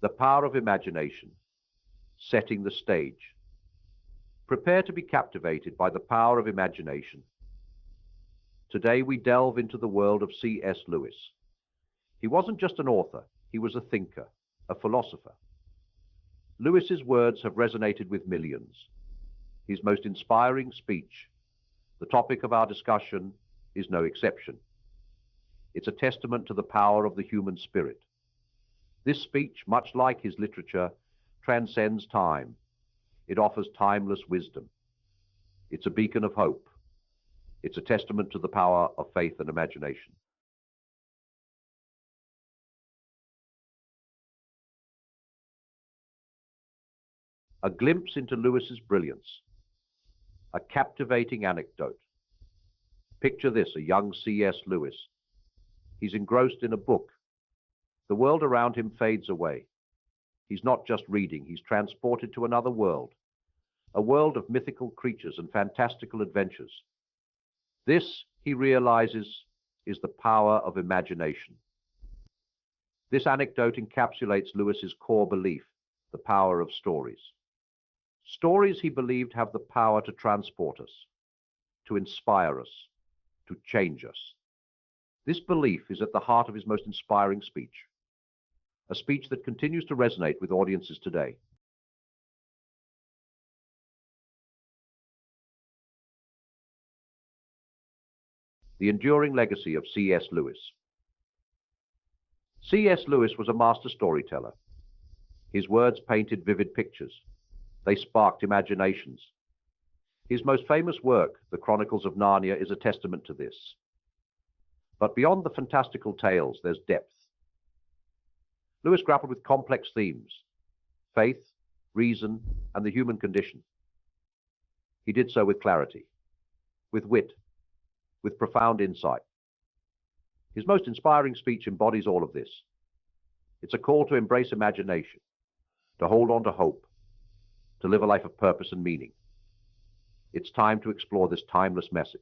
The power of imagination, setting the stage. Prepare to be captivated by the power of imagination. Today we delve into the world of C.S. Lewis. He wasn't just an author, he was a thinker, a philosopher. Lewis's words have resonated with millions. His most inspiring speech, the topic of our discussion, is no exception. It's a testament to the power of the human spirit. This speech, much like his literature, transcends time. It offers timeless wisdom. It's a beacon of hope. It's a testament to the power of faith and imagination. A glimpse into Lewis's brilliance. A captivating anecdote. Picture this, a young C.S. Lewis. He's engrossed in a book. The world around him fades away. He's not just reading, he's transported to another world, a world of mythical creatures and fantastical adventures. This, he realizes, is the power of imagination. This anecdote encapsulates Lewis's core belief, the power of stories. Stories, he believed, have the power to transport us, to inspire us, to change us. This belief is at the heart of his most inspiring speech, a speech that continues to resonate with audiences today. The enduring legacy of C.S. Lewis. C.S. Lewis was a master storyteller. His words painted vivid pictures. They sparked imaginations. His most famous work, The Chronicles of Narnia, is a testament to this. But beyond the fantastical tales, there's depth. Lewis grappled with complex themes: faith, reason, and the human condition. He did so with clarity, with wit, with profound insight. His most inspiring speech embodies all of this. It's a call to embrace imagination, to hold on to hope, to live a life of purpose and meaning. It's time to explore this timeless message.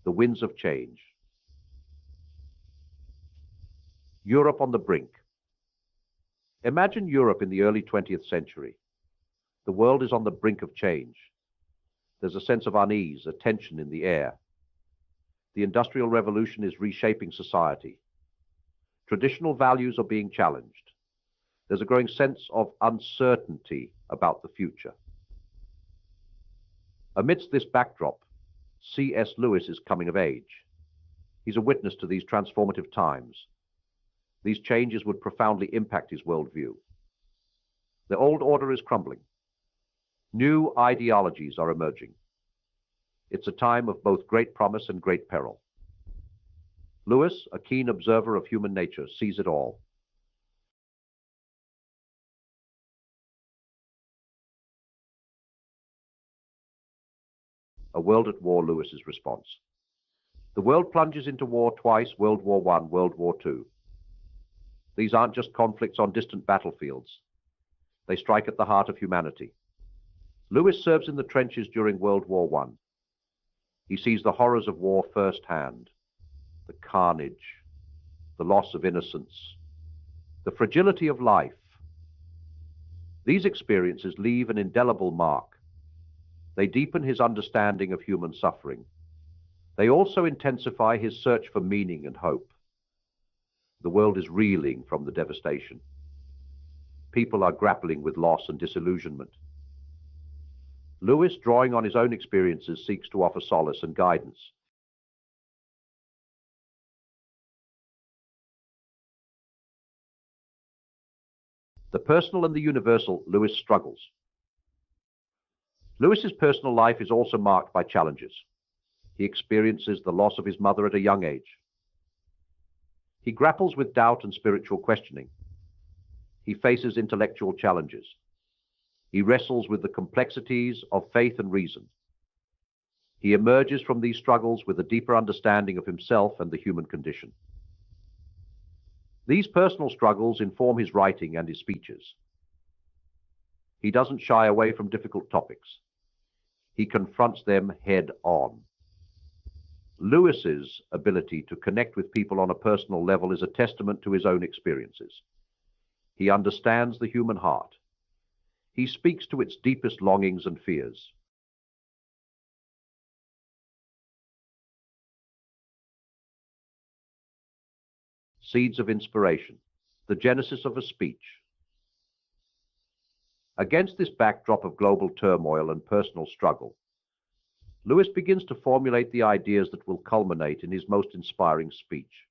The winds of change. Europe on the brink. Imagine Europe in the early 20th century. The world is on the brink of change. There's a sense of unease, a tension in the air. The Industrial Revolution is reshaping society. Traditional values are being challenged. There's a growing sense of uncertainty about the future. Amidst this backdrop, C.S. Lewis is coming of age. He's a witness to these transformative times. These changes would profoundly impact his worldview. The old order is crumbling. New ideologies are emerging. It's a time of both great promise and great peril. Lewis, a keen observer of human nature, sees it all. A world at war, Lewis's response. The world plunges into war twice, World War I, World War II. These aren't just conflicts on distant battlefields. They strike at the heart of humanity. Lewis serves in the trenches during World War I. He sees the horrors of war firsthand, the carnage, the loss of innocence, the fragility of life. These experiences leave an indelible mark. They deepen his understanding of human suffering. They also intensify his search for meaning and hope. The world is reeling from the devastation. People are grappling with loss and disillusionment. Lewis, drawing on his own experiences, seeks to offer solace and guidance. The personal and the universal, Lewis struggles. Lewis's personal life is also marked by challenges. He experiences the loss of his mother at a young age. He grapples with doubt and spiritual questioning. He faces intellectual challenges. He wrestles with the complexities of faith and reason. He emerges from these struggles with a deeper understanding of himself and the human condition. These personal struggles inform his writing and his speeches. He doesn't shy away from difficult topics. He confronts them head on. Lewis's ability to connect with people on a personal level is a testament to his own experiences. He understands the human heart. He speaks to its deepest longings and fears. Seeds of inspiration, the genesis of a speech. Against this backdrop of global turmoil and personal struggle, Lewis begins to formulate the ideas that will culminate in his most inspiring speech.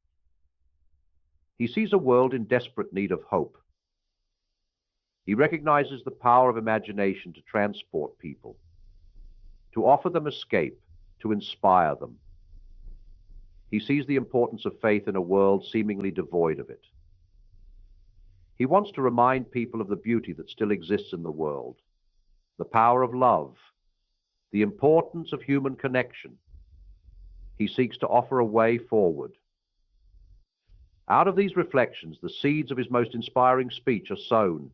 He sees a world in desperate need of hope. He recognizes the power of imagination to transport people, to offer them escape, to inspire them. He sees the importance of faith in a world seemingly devoid of it. He wants to remind people of the beauty that still exists in the world, the power of love, the importance of human connection. He seeks to offer a way forward. Out of these reflections, the seeds of his most inspiring speech are sown,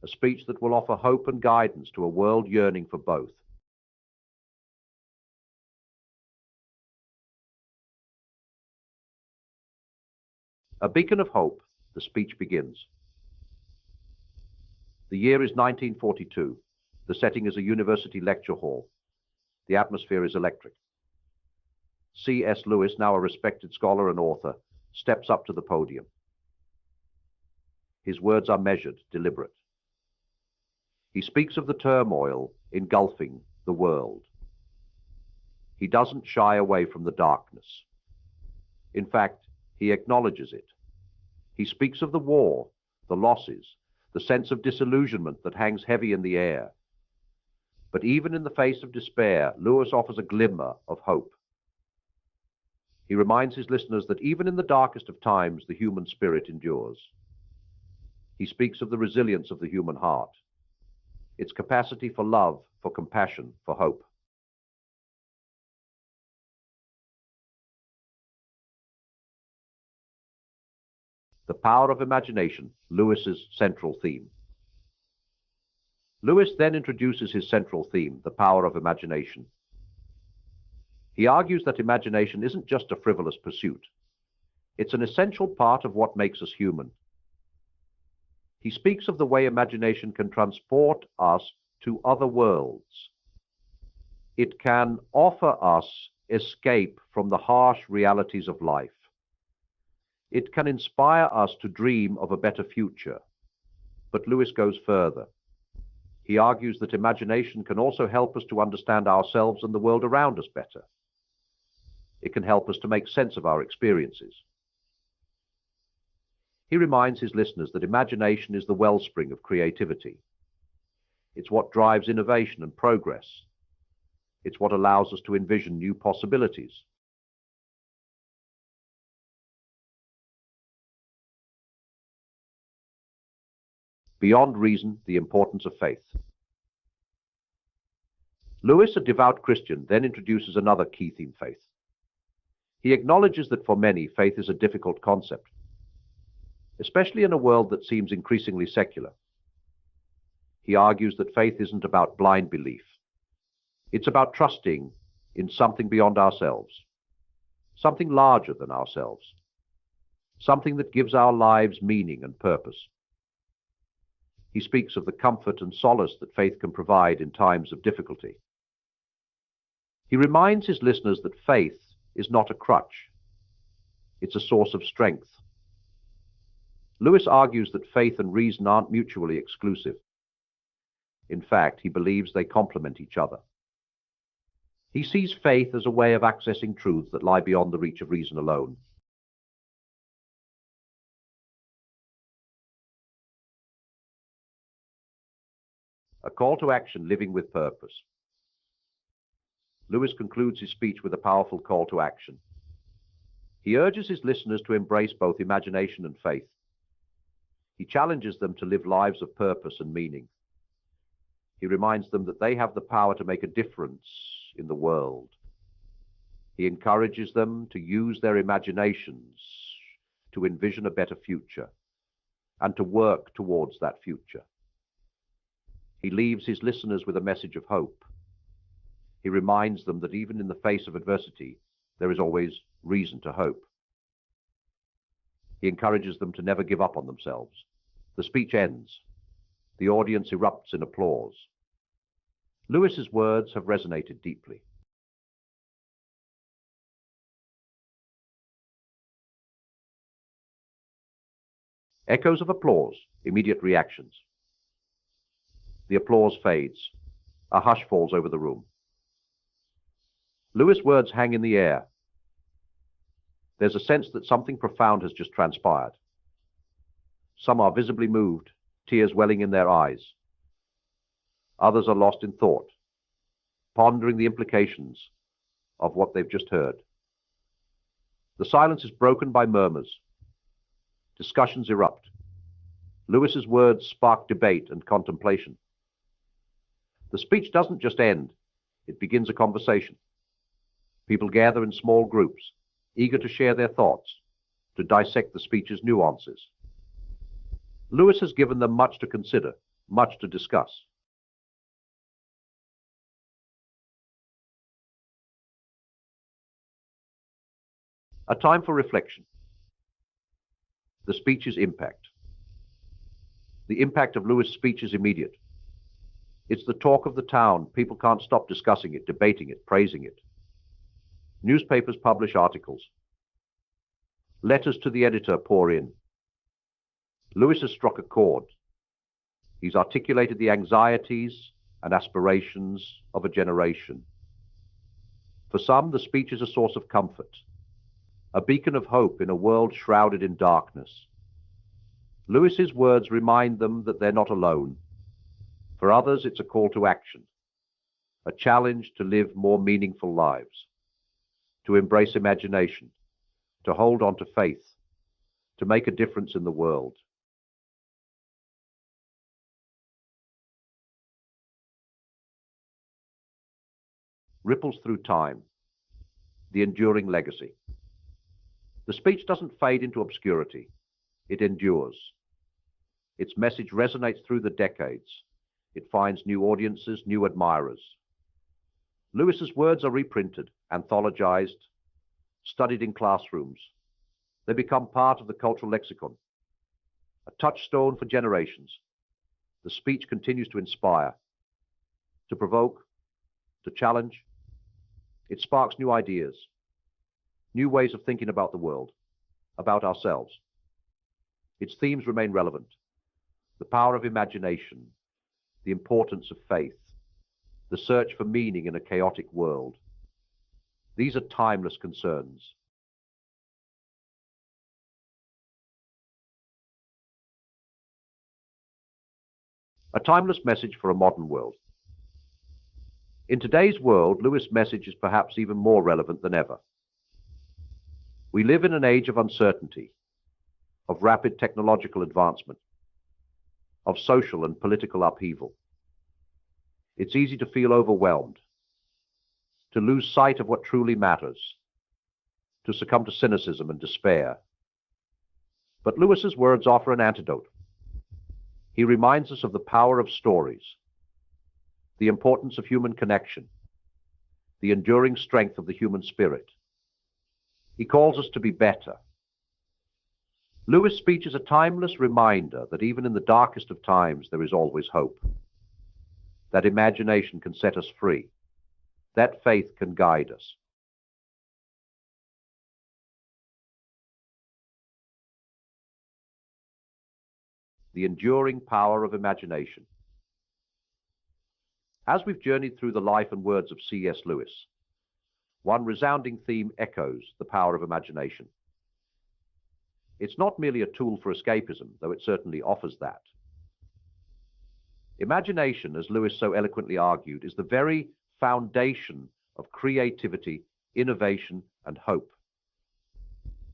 a speech that will offer hope and guidance to a world yearning for both. A beacon of hope, the speech begins. The year is 1942. The setting is a university lecture hall. The atmosphere is electric. C.S. Lewis, now a respected scholar and author, steps up to the podium. His words are measured, deliberate. He speaks of the turmoil engulfing the world. He doesn't shy away from the darkness. In fact, he acknowledges it. He speaks of the war, the losses, the sense of disillusionment that hangs heavy in the air. But even in the face of despair, Lewis offers a glimmer of hope. He reminds his listeners that even in the darkest of times, the human spirit endures. He speaks of the resilience of the human heart, its capacity for love, for compassion, for hope. The power of imagination, Lewis's central theme. Lewis then introduces his central theme, the power of imagination. He argues that imagination isn't just a frivolous pursuit. It's an essential part of what makes us human. He speaks of the way imagination can transport us to other worlds. It can offer us escape from the harsh realities of life. It can inspire us to dream of a better future. But Lewis goes further. He argues that imagination can also help us to understand ourselves and the world around us better. It can help us to make sense of our experiences. He reminds his listeners that imagination is the wellspring of creativity. It's what drives innovation and progress. It's what allows us to envision new possibilities. Beyond reason, the importance of faith. Lewis, a devout Christian, then introduces another key theme, faith. He acknowledges that for many, faith is a difficult concept, especially in a world that seems increasingly secular. He argues that faith isn't about blind belief. It's about trusting in something beyond ourselves, something larger than ourselves, something that gives our lives meaning and purpose. He speaks of the comfort and solace that faith can provide in times of difficulty. He reminds his listeners that faith is not a crutch. It's a source of strength. Lewis argues that faith and reason aren't mutually exclusive. In fact, he believes they complement each other. He sees faith as a way of accessing truths that lie beyond the reach of reason alone. A call to action, living with purpose. Lewis concludes his speech with a powerful call to action. He urges his listeners to embrace both imagination and faith. He challenges them to live lives of purpose and meaning. He reminds them that they have the power to make a difference in the world. He encourages them to use their imaginations to envision a better future and to work towards that future. He leaves his listeners with a message of hope. He reminds them that even in the face of adversity, there is always reason to hope. He encourages them to never give up on themselves. The speech ends. The audience erupts in applause. Lewis's words have resonated deeply. Echoes of applause, immediate reactions. The applause fades. A hush falls over the room. Lewis' words hang in the air. There's a sense that something profound has just transpired. Some are visibly moved, tears welling in their eyes. Others are lost in thought, pondering the implications of what they've just heard. The silence is broken by murmurs. Discussions erupt. Lewis's words spark debate and contemplation. The speech doesn't just end, it begins a conversation. People gather in small groups, eager to share their thoughts, to dissect the speech's nuances. Lewis has given them much to consider, much to discuss. A time for reflection. The speech's impact. The impact of Lewis' speech is immediate. It's the talk of the town. People can't stop discussing it, debating it, praising it. Newspapers publish articles. Letters to the editor pour in. Lewis has struck a chord. He's articulated the anxieties and aspirations of a generation. For some, the speech is a source of comfort, a beacon of hope in a world shrouded in darkness. Lewis's words remind them that they're not alone. For others, it's a call to action, a challenge to live more meaningful lives, to embrace imagination, to hold on to faith, to make a difference in the world. Ripples through time, the enduring legacy. The speech doesn't fade into obscurity. It endures. Its message resonates through the decades. It finds new audiences, new admirers. Lewis's words are reprinted, anthologized, studied in classrooms. They become part of the cultural lexicon, a touchstone for generations. The speech continues to inspire, to provoke, to challenge. It sparks new ideas, new ways of thinking about the world, about ourselves. Its themes remain relevant. The power of imagination, the importance of faith, the search for meaning in a chaotic world. These are timeless concerns. A timeless message for a modern world. In today's world, Lewis' message is perhaps even more relevant than ever. We live in an age of uncertainty, of rapid technological advancement, of social and political upheaval. It's easy to feel overwhelmed, to lose sight of what truly matters, to succumb to cynicism and despair. But Lewis's words offer an antidote. He reminds us of the power of stories, the importance of human connection, the enduring strength of the human spirit. He calls us to be better. Lewis' speech is a timeless reminder that even in the darkest of times, there is always hope. That imagination can set us free. That faith can guide us. The enduring power of imagination. As we've journeyed through the life and words of C.S. Lewis, one resounding theme echoes the power of imagination. It's not merely a tool for escapism, though it certainly offers that. Imagination, as Lewis so eloquently argued, is the very foundation of creativity, innovation, and hope.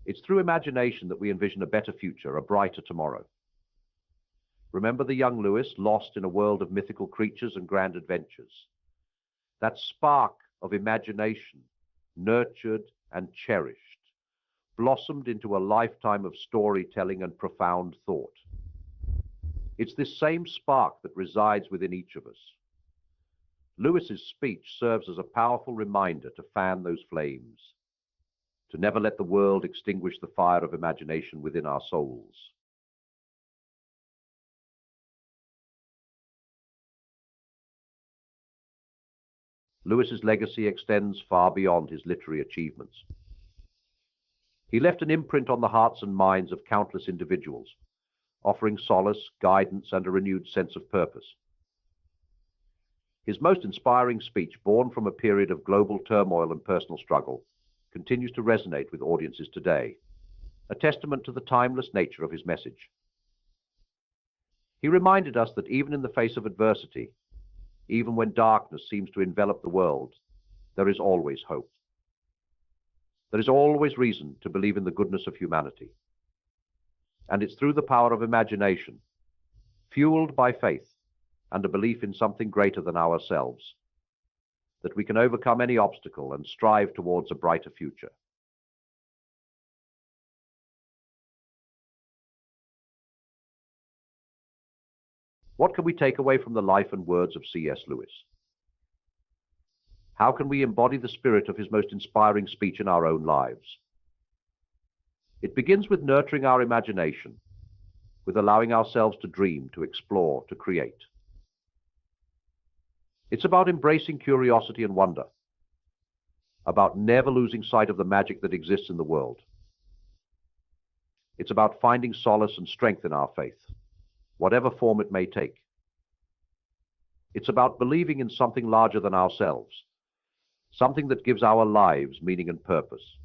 It's through imagination that we envision a better future, a brighter tomorrow. Remember the young Lewis, lost in a world of mythical creatures and grand adventures. That spark of imagination, nurtured and cherished, blossomed into a lifetime of storytelling and profound thought. It's this same spark that resides within each of us. Lewis's speech serves as a powerful reminder to fan those flames. to never let the world extinguish the fire of imagination within our souls. Lewis's legacy extends far beyond his literary achievements. He left an imprint on the hearts and minds of countless individuals, offering solace, guidance, and a renewed sense of purpose. His most inspiring speech, born from a period of global turmoil and personal struggle, continues to resonate with audiences today, a testament to the timeless nature of his message. He reminded us that even in the face of adversity, even when darkness seems to envelop the world, there is always hope. There is always reason to believe in the goodness of humanity. And it's through the power of imagination, fueled by faith and a belief in something greater than ourselves, that we can overcome any obstacle and strive towards a brighter future. What can we take away from the life and words of C.S. Lewis? How can we embody the spirit of his most inspiring speech in our own lives? It begins with nurturing our imagination, with allowing ourselves to dream, to explore, to create. It's about embracing curiosity and wonder, about never losing sight of the magic that exists in the world. It's about finding solace and strength in our faith, whatever form it may take. It's about believing in something larger than ourselves, something that gives our lives meaning and purpose.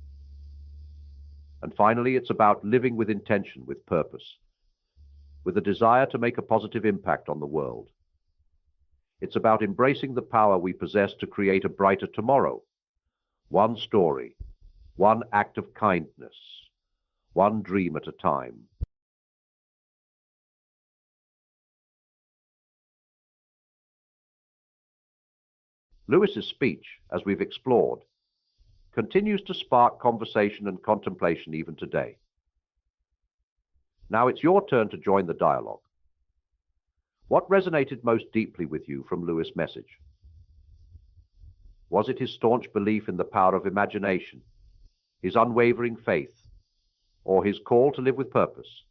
And finally, it's about living with intention, with purpose, with a desire to make a positive impact on the world. It's about embracing the power we possess to create a brighter tomorrow, one story, one act of kindness, one dream at a time. Lewis's speech, as we've explored, continues to spark conversation and contemplation even today. Now it's your turn to join the dialogue. What resonated most deeply with you from Lewis' message? Was it his staunch belief in the power of imagination, his unwavering faith, or his call to live with purpose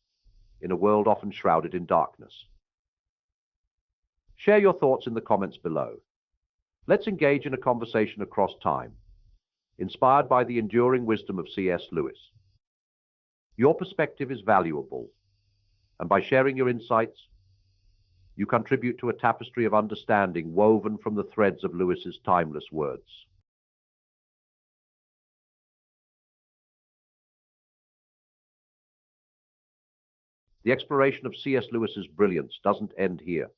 in a world often shrouded in darkness? Share your thoughts in the comments below. Let's engage in a conversation across time, inspired by the enduring wisdom of C.S. Lewis. Your perspective is valuable, and by sharing your insights, you contribute to a tapestry of understanding woven from the threads of Lewis's timeless words. The exploration of C.S. Lewis's brilliance doesn't end here.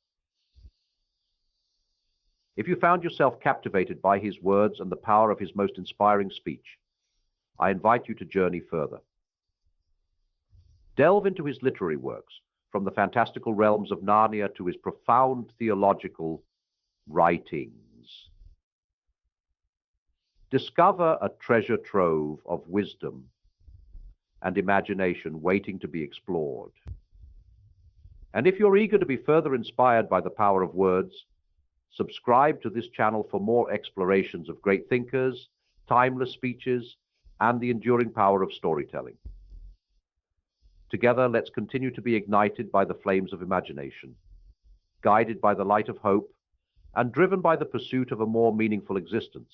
If you found yourself captivated by his words and the power of his most inspiring speech, I invite you to journey further. Delve into his literary works, from the fantastical realms of Narnia to his profound theological writings. Discover a treasure trove of wisdom and imagination waiting to be explored. And if you're eager to be further inspired by the power of words, subscribe to this channel for more explorations of great thinkers, timeless speeches, and the enduring power of storytelling. Together, let's continue to be ignited by the flames of imagination, guided by the light of hope, and driven by the pursuit of a more meaningful existence.